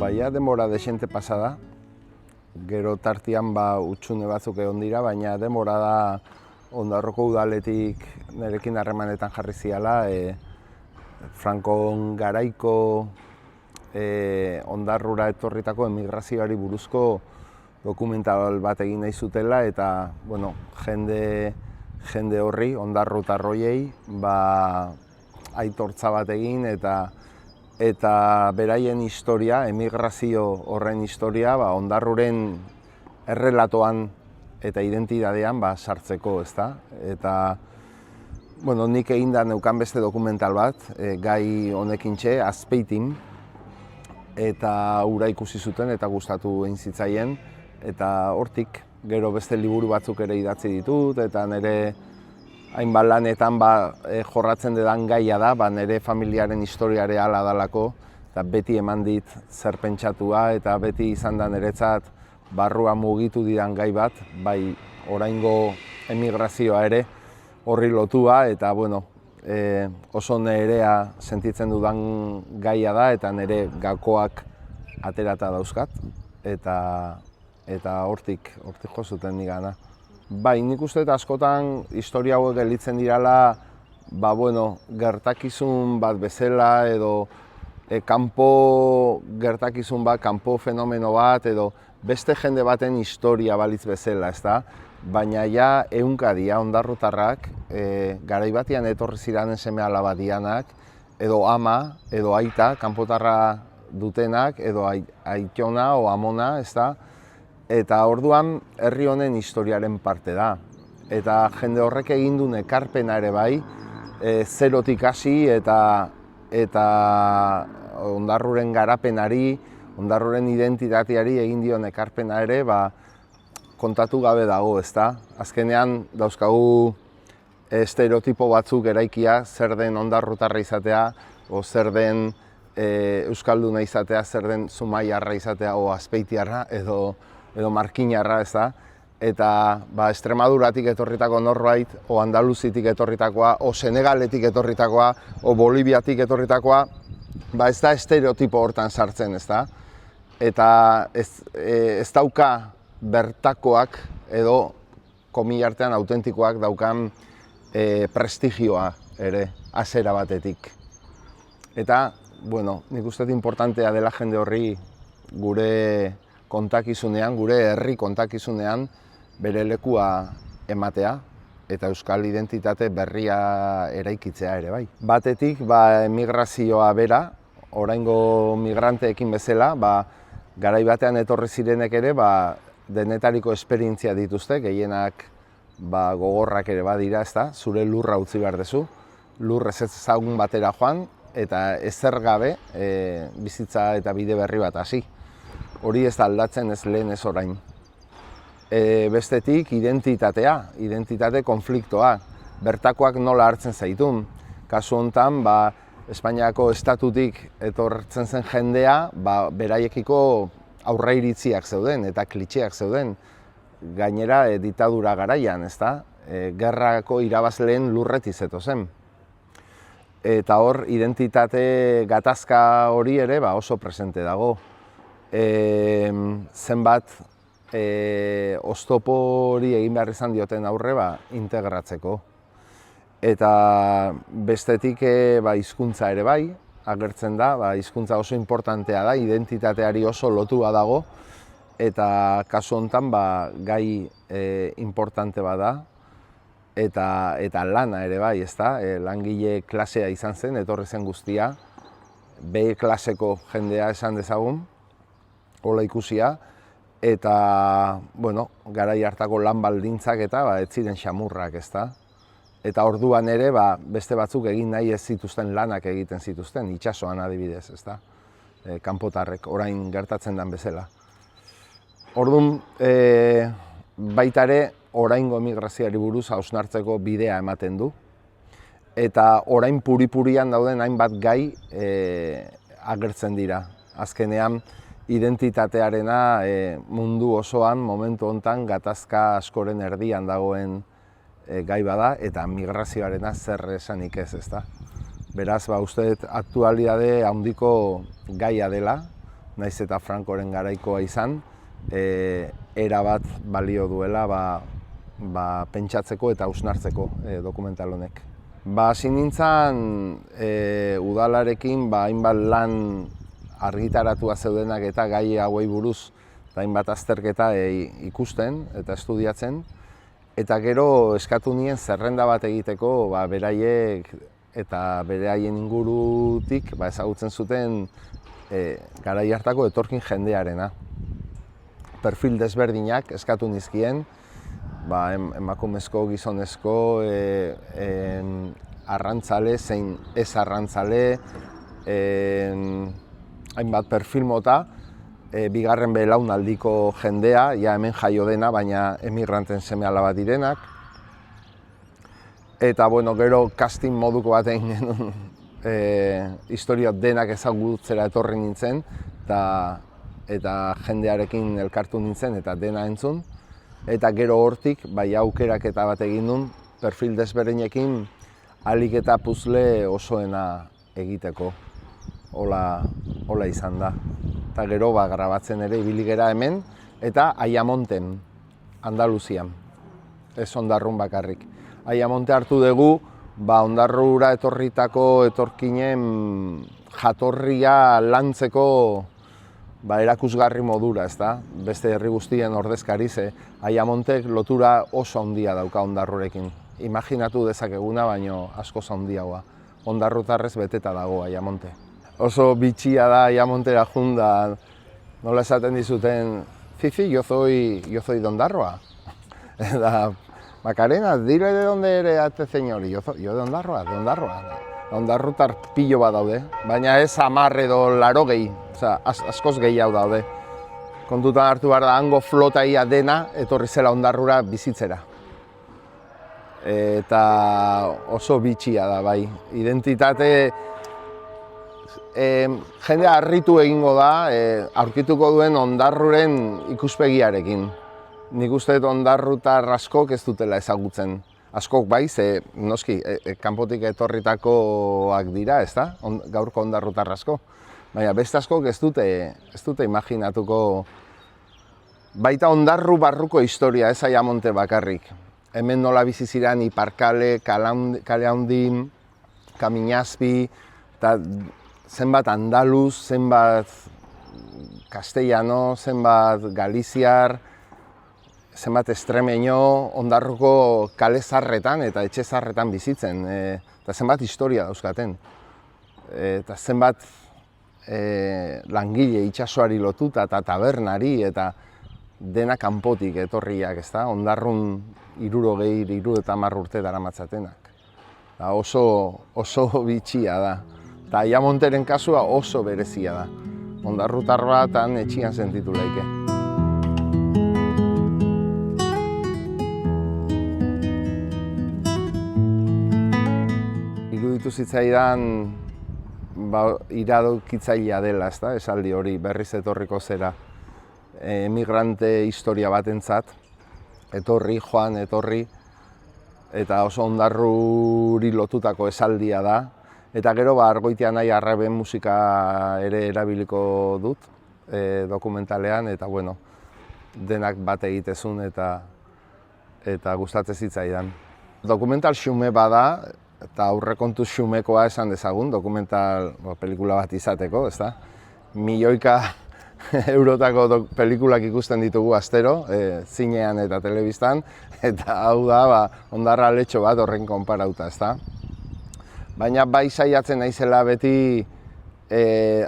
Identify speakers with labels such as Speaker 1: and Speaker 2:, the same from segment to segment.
Speaker 1: Baina demora desente pasada, gero tartian utxune batzuk egon dira, baina demora da Ondarroko udaletik nerekin harremanetan jarri ziala, Frankon garaiko Ondarrura etorritako emigrazioari buruzko dokumental bat egin nahi zutela, eta jende horri, ondarrutarroiei, aitortza bat egin eta beraien historia, emigrazio horren historia, Ondarruren errelatoan eta identidadean sartzeko, ezta? Eta nik eginda neukan beste dokumental bat, gai honekintxe, Azpeitin, eta hura ikusi zuten eta gustatu egin zitzaien, eta hortik gero beste liburu batzuk ere idatzi ditut, eta nire hainbat lanetan jorratzen dedan gaia da, nire familiaren historiare hala dalako, eta beti eman dit zer pentsatua, eta beti izan da niretzat barrua mugitu didan gai bat, bai oraingo emigrazioa ere horri lotua, eta oso nerea sentitzen dudan gaia da, eta nire gakoak aterata dauzkat, eta hortik jo zuten nigana. Bai, nik uste askotan historia hauek gelditzen dirala, gertakizun bat bezala, edo kanpo gertakizun bat, kanpo fenomeno bat, edo beste jende baten historia balitz bezala, ezta? Baina ja ehunka dira ondarrutarrak, garai batean etorri ziranen seme-alaba dianak, edo ama, edo aita, kanpotarra dutenak, edo aitona o amona, ezta? Eta orduan herri honen historiaren parte da. Eta jende horrek egin duen ekarpena ere bai, zerotik hasi eta Ondarruren garapenari, Ondarruren identitateari egin dion ekarpena ere kontatu gabe dago, ezta? Azkenean dauzkagu estereotipo batzuk eraikia, zer den ondarrutarra izatea, o zer den euskalduna izatea, zer den zumaiarra izatea, o azpeitiarra, edo markinarra, ezta? Eta Extremaduratik etorritako norbait, o Andaluzitik etorritakoa, o Senegaletik etorritakoa, o Boliviatik etorritakoa, ez da estereotipo hortan sartzen, ezta? Eta ez dauka bertakoak edo komilartean autentikoak daukan prestigioa ere, hasiera batetik. Eta, nik uste importantea dela jende horri gure kontakizunean, gure herri kontakizunean bere lekua ematea eta euskal identitate berria eraikitzea ere bai. Batetik, emigrazioa bera, oraingo migranteekin bezala, garai batean etorri zirenek ere, denetariko esperientzia dituzte, gehienak gogorrak ere badira, ezta? Zure lurra utzi behar duzu, lur ez ezagun batera joan, eta ezer gabe bizitza eta bide berri bat hasi. Hori ez da aldatzen ez lehen ez orain. Bestetik, identitate konfliktoa, bertakoak nola hartzen zaitun. Kasu honetan, Espainiako estatutik etortzen zen jendea, beraiekiko aurreiritziak zeuden eta klitxeak zeuden. Gainera, ditadura garaian, ezta? Gerrako irabazleen lurreti zetozen. Eta hor, identitate gatazka hori ere oso presente dago. Zenbat oztopo hori egin behar izan dioten aurre integratzeko. Eta bestetik hizkuntza ere bai, agertzen da, hizkuntza oso importantea da, identitateari oso lotua dago, eta kasu honetan gai importante bada, eta lana ere bai, ezta? Langile klasea izan zen, etorri zen guztia, B klaseko jendea esan dezagun, hola ikusia, eta, garai hartako lan baldintzak eta ez ziren xamurrak, ezta? Eta orduan ere, beste batzuk egin nahi ez zituzten lanak egiten zituzten, itsasoan adibidez, ezta? Kanpotarrek, orain gertatzen den bezala. Orduan, baita ere, oraingo emigrazioari buruz hausnartzeko bidea ematen du. Eta orain puri-purian dauden hainbat gai agertzen dira. Azkenean, identitatearena mundu osoan, momentu honetan, gatazka askoren erdian dagoen gai bada, eta migrazioarena zer esanik ez, ezta? Beraz, uste dut aktualitate handiko gaia dela, naiz eta Francoren garaikoa izan, erabat balio duela pentsatzeko eta hausnartzeko dokumental honek. Hasi nintzen udalarekin hainbat lan argitaratua zeudenak eta gai hauei buruz hainbat azterketa ikusten eta estudiatzen, eta gero eskatu nien zerrenda bat egiteko beraiek eta beraien ingurutik ezagutzen zuten garai hartako etorkin jendearena. Perfil desberdinak eskatu nizkien, emakumezko, gizonezko, arrantzale, zein ez arrantzale, hainbat perfil mota, bigarren belaunaldiko jendea, hemen jaio dena, baina emigranten seme-alaba direnak. Eta gero casting moduko bat egin genuen historia denak ezagutzera etorri nintzen, eta jendearekin elkartu nintzen eta dena entzun. Eta gero hortik, aukeraketa bat egin duen, perfil desberdinekin ahalik eta puzle osoena egiteko. Hola izan da. Eta gero grabatzen ere ibili gera hemen, eta Ayamonten, Andaluzian, ez Ondarrun bakarrik. Ayamonte hartu dugu, Ondarrura etorritako etorkinen jatorria lantzeko erakusgarri modura, ezta? Beste herri guztien ordezkari, ze Ayamontek lotura oso handia dauka Ondarrurekin. Imaginatu dezakeguna, baino askoz handiagoa. Ondarrutarrez beteta dago Ayamonte. Oso bitxia da Ayamontera junda, nola esaten dizuten, Fifi, yo soy de Ondarroa. Macarena, dile de dónde eres a este señor, yo de Ondarroa, de Ondarroa. Ondarrutar pilo bat daude, baina ez 10 edo 80, askoz gehiago daude. Kontutan hartu behar da, hango flotaia dena etorri zela Ondarrura bizitzera. Eta oso bitxia da, bai. Identitate, jendea harritu egingo da, aurkituko duen Ondarruren ikuspegiarekin. Nik uste dut ondarrutar askok ez dutela ezagutzen. Askok bai, ze noski, kanpotik etorritakoak dira, ezta? Gaurko ondarrutar asko. Baina beste askok ez dute imaginatuko baita ondarru barruko historia, ez Ayamonte bakarrik. Hemen nola bizi ziren Iparkale, Kale Handi, Kaminazpi, eta zenbat andaluz, zenbat castellano, zenbat galiziar, zenbat estremeño, Ondarruko kale zarretan eta etxe zarretan bizitzen, eta zenbat historia dauzkaten. Eta zenbat langile itsasoari lotuta eta tabernari eta dena kanpotik etorriak, ezta? Ondarrun 70 urte daramatzatenak. Oso bitxia da. Eta Ayamonteren kasua oso berezia da. Ondarrutar bat etxian sentitu laike. Iruditu zitzaidan iradokitzailea dela, ezta? Esaldi hori berriz etorriko zera emigrante historia batentzat, etorri, joan, etorri, eta oso ondarruri lotutako esaldia da. Eta gero Argoitia nahi arraben musika ere erabiliko dut dokumentalean, eta denak bat egitezun eta gustatzen zitzaidan. Dokumental xume bada, eta aurrekontu xumekoa esan dezagun, dokumental pelikula bat izateko, ezta? Milioika eurotako pelikulak ikusten ditugu astero, zinean eta telebistan, eta hau da ondarra letxo bat horren konparauta, ezta? Baina bai saiatzen naizela beti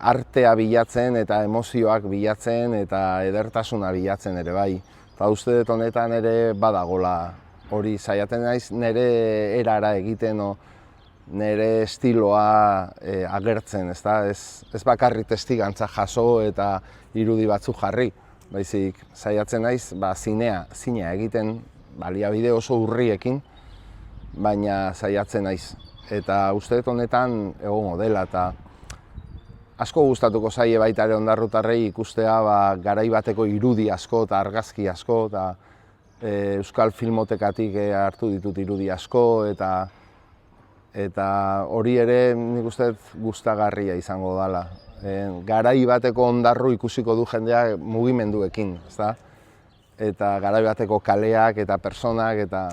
Speaker 1: artea bilatzen eta emozioak bilatzen eta edertasuna bilatzen ere bai. Eta uste dut honetan ere badagola hori saiatzen naiz nire erara egiten, nire estiloa agertzen, ezta? Ez bakarrik testigantza jaso eta irudi batzuk jarri, baizik saiatzen naiz zinea egiten baliabide oso urriekin, baina saiatzen naiz. Eta uste dut honetan egongo dela, eta asko gustatuko zaie baita ere ondarrutarrei ikustea garai bateko irudi asko eta argazki asko, eta Euskal Filmotekatik hartu ditut irudi asko, eta Eta hori ere nik uste gustagarria izango dela. Garai bateko ondarru ikusiko du jendeak mugimenduekin, ezta? Eta garai bateko kaleak eta personak eta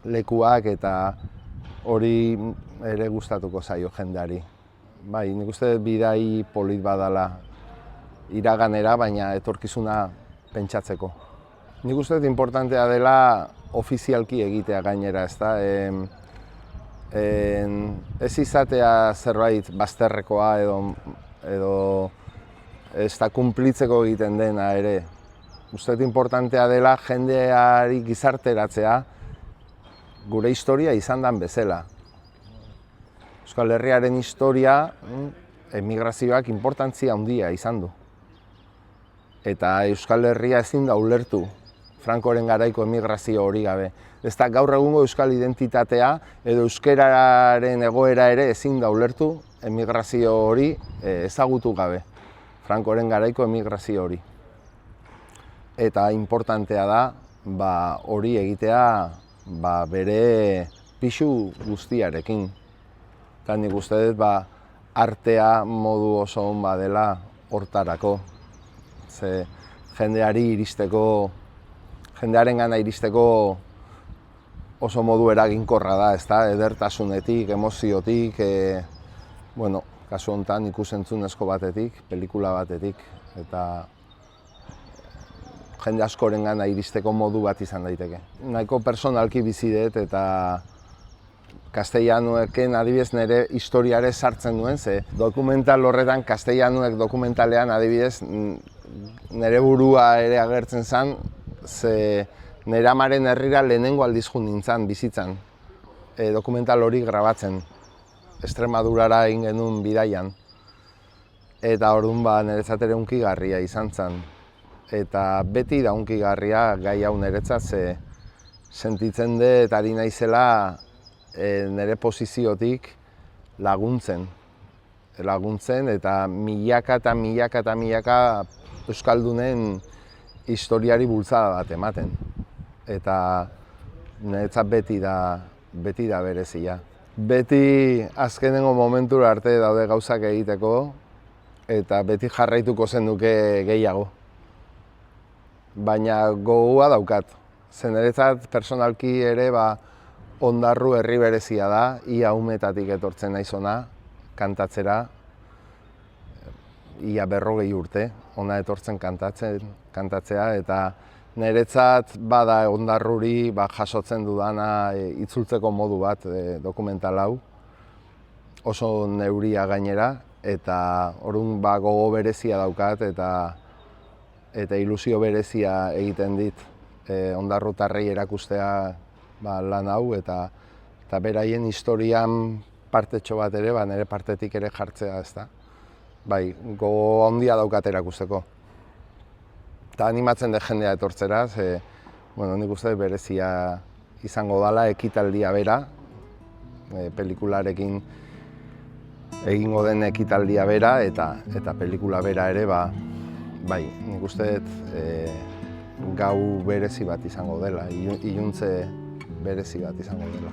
Speaker 1: lekuak eta hori ere gustatuko zaio jendeari. Bai, nik uste bidai polit badala iraganera, baina etorkizuna pentsatzeko. Nik uste importantea dela ofizialki egitea gainera, ezta? Ez izatea zerbait bazterrekoa edo ez da kunplitzeko egiten dena ere. Uste importantea dela jendeari gizarteratzea gure historia izan den bezala. Euskal Herriaren historia, emigrazioak inportantzia handia izan du. Eta Euskal Herria ezin da ulertu Frankoren garaiko emigrazio hori gabe. Ez da gaur egungo euskal identitatea edo euskararen egoera ere ezin da ulertu emigrazio hori ezagutu gabe. Frankoren garaiko emigrazio hori. Eta importantea da hori egitea bere pisu guztiarekin. Eta nik uste dut artea modu oso on badela hortarako. Ze jendeari iristeko, jendearengana iristeko oso modu eraginkorra da, ezta? Edertasunetik, emoziotik, kasu honetan ikus-entzunezko batetik, pelikula batetik, eta jende askorengana iristeko modu bat izan daiteke. Nahiko personalki bizi dut eta Castellanueken adibidez nire historiare sartzen duen, ze dokumental horretan Castellanuek dokumentalean adibidez nire burua ere agertzen zen, ze nire amaren herrira lehenengo aldiz joan nintzen bizitzan, dokumental hori grabatzen, Extremadurara egin genuen bidaian. Eta orduan niretzat ere hunkigarria izan zen. Eta beti da hunkigarria gai hau niretzat, ze sentitzen dut ari naizela nire posiziotik laguntzen eta milaka eta milaka eta milaka euskaldunen historiari bultzada bat ematen. Eta niretzat beti da berezia. Beti azkenengo momentura arte daude gauzak egiteko eta beti jarraituko zenduke gehiago. Baina gogoa daukat. Ze niretzat personalki ere ondarru herri berezia da, ia umetatik etortzen naizona kantatzera, ia 40 urte, ona etortzen kantatzea, eta niretzat bada ondarruri jasotzen dudana itzultzeko modu bat dokumental hau, oso neuria gainera, eta orduan gogo berezia daukat eta ilusio berezia egiten dit ondarrutarrei erakustea lan hau eta beraien historian partetxo bat ere, nire partetik ere jartzea, ezta. Bai, gogo handia daukat erakusteko. Eta animatzen dut jendea etortzera, ze, nik uste berezia izango dela ekitaldia bera, pelikularekin egingo den ekitaldia bera eta pelikula bera ere, bai, nik uste gau berezi bat izango dela, iluntze berezi bat izango dela.